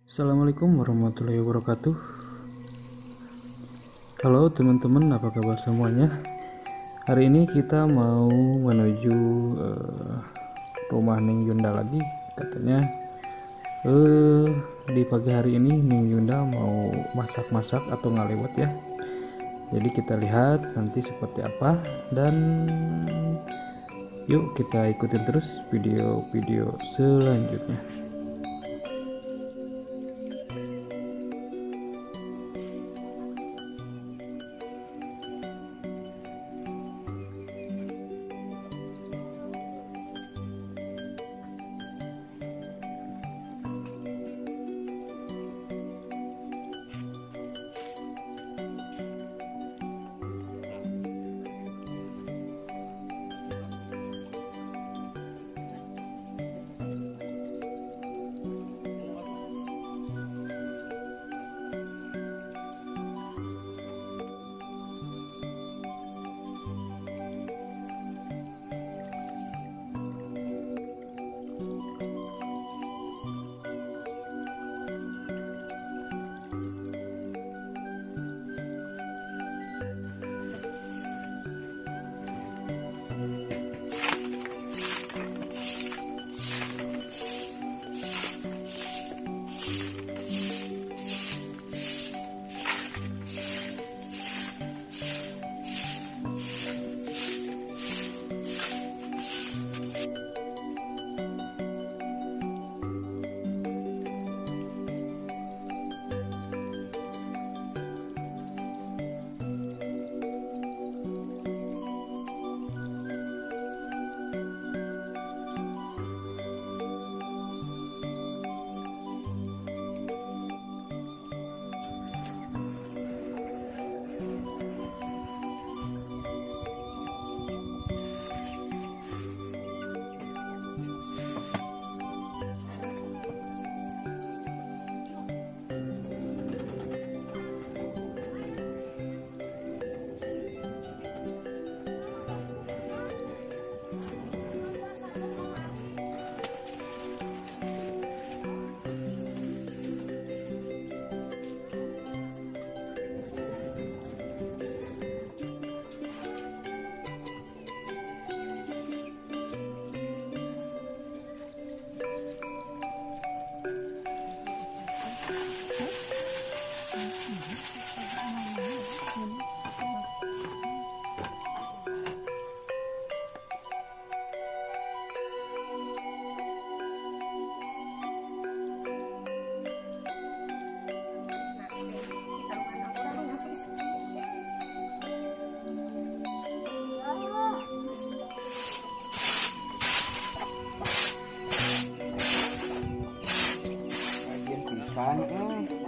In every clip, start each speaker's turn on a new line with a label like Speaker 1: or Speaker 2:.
Speaker 1: Assalamualaikum warahmatullahi wabarakatuh. Halo teman-teman, apa kabar semuanya? Hari ini kita mau menuju rumah Ning Yunda lagi. Katanya di pagi hari ini Ning Yunda mau masak-masak atau ngalewat ya. Jadi kita lihat nanti seperti apa, dan yuk kita ikutin terus video-video selanjutnya.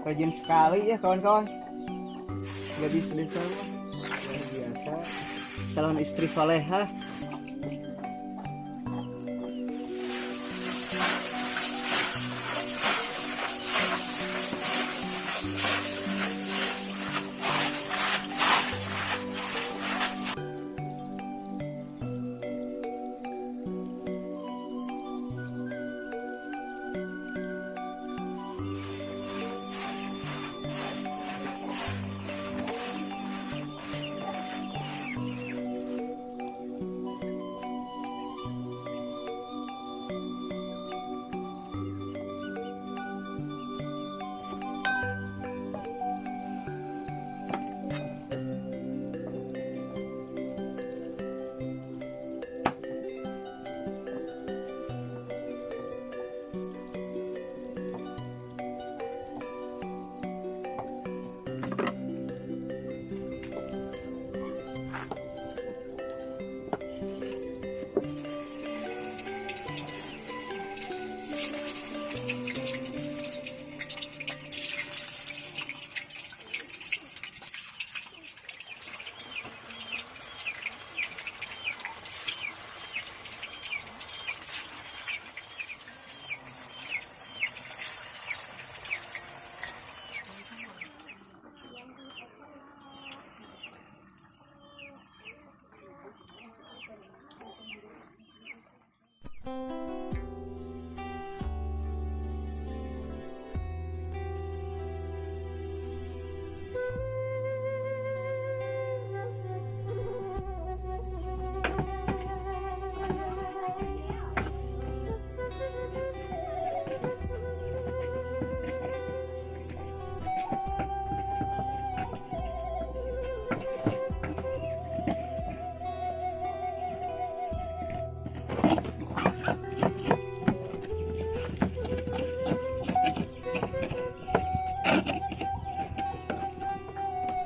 Speaker 2: Rajin sekali ya kawan-kawan, gadis desa luar biasa, calon istri soleha.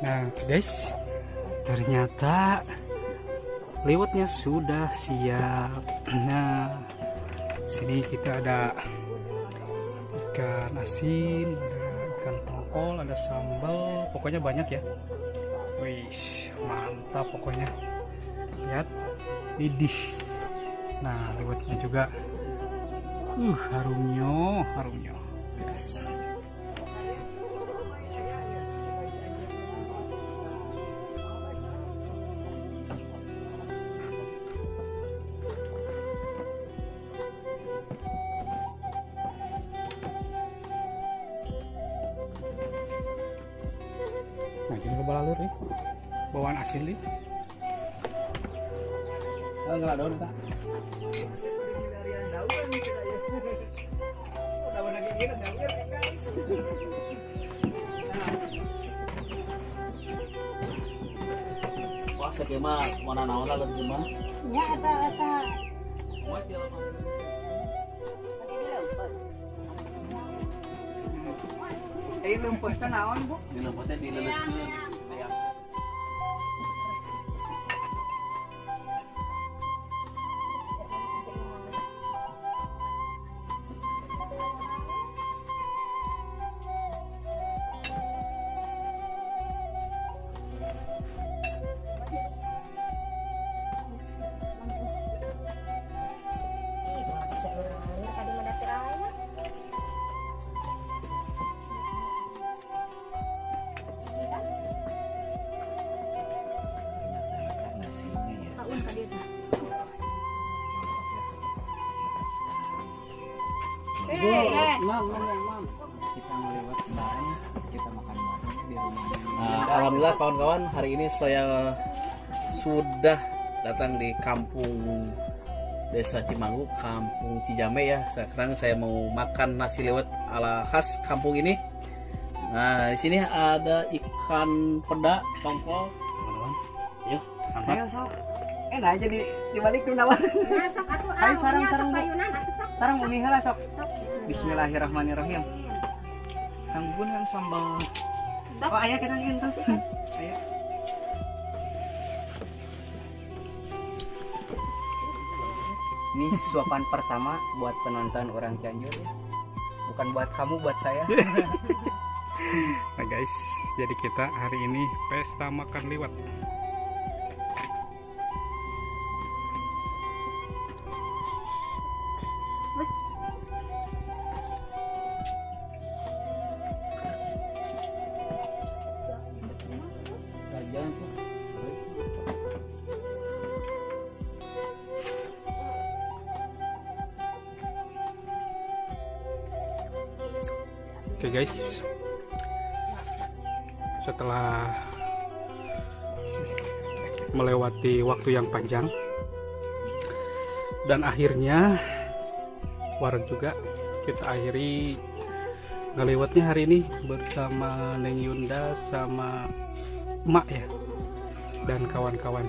Speaker 1: Nah guys, ternyata liwetnya sudah siap. Nah, sini kita ada ikan asin, ada ikan tongkol, ada sambal, pokoknya banyak ya. Wih, mantap pokoknya. Lihat, idih. Nah, liwetnya juga. Harumnya, guys. Nah, ini ke balalur nih. Bawaan asin nih.
Speaker 2: Enggak daun tak. Wah, sekema mana naon lah lagi mah.
Speaker 3: Ya, eta.
Speaker 2: Buat dia mah. Leumpeuh teh naon, Bu? Di leumpeuh teh dileleskeun. Aya. Mam. Kita mau lewat bareng, kita makan bareng di rumah. Alhamdulillah kawan-kawan, hari ini saya sudah datang di kampung Desa Cimanggu, Kampung Cijame ya. Sekarang saya mau makan nasi liwet ala khas kampung ini. Nah, di sini ada ikan peda, tongkol. Teman-teman, yuk, santap. Ayo sok. Enak aja di balik nawar.
Speaker 3: Nah, sok atuh
Speaker 2: Ayo sarang
Speaker 3: payunan atuh sok.
Speaker 2: sarang umi heula sok.
Speaker 3: Sok.
Speaker 2: Bismillahirrahmanirrahim. Kang Bun yang sambal. Oh, aya kita ngentos. Ayo. Ini suapan pertama buat penonton orang Cianjur ya. Bukan buat kamu, buat saya.
Speaker 1: Nah guys, jadi kita hari ini pesta makan liwet. Oke guys, setelah melewati waktu yang panjang dan akhirnya warung juga kita akhiri ngelewatnya hari ini bersama Neng Yunda sama Mak ya dan kawan-kawan.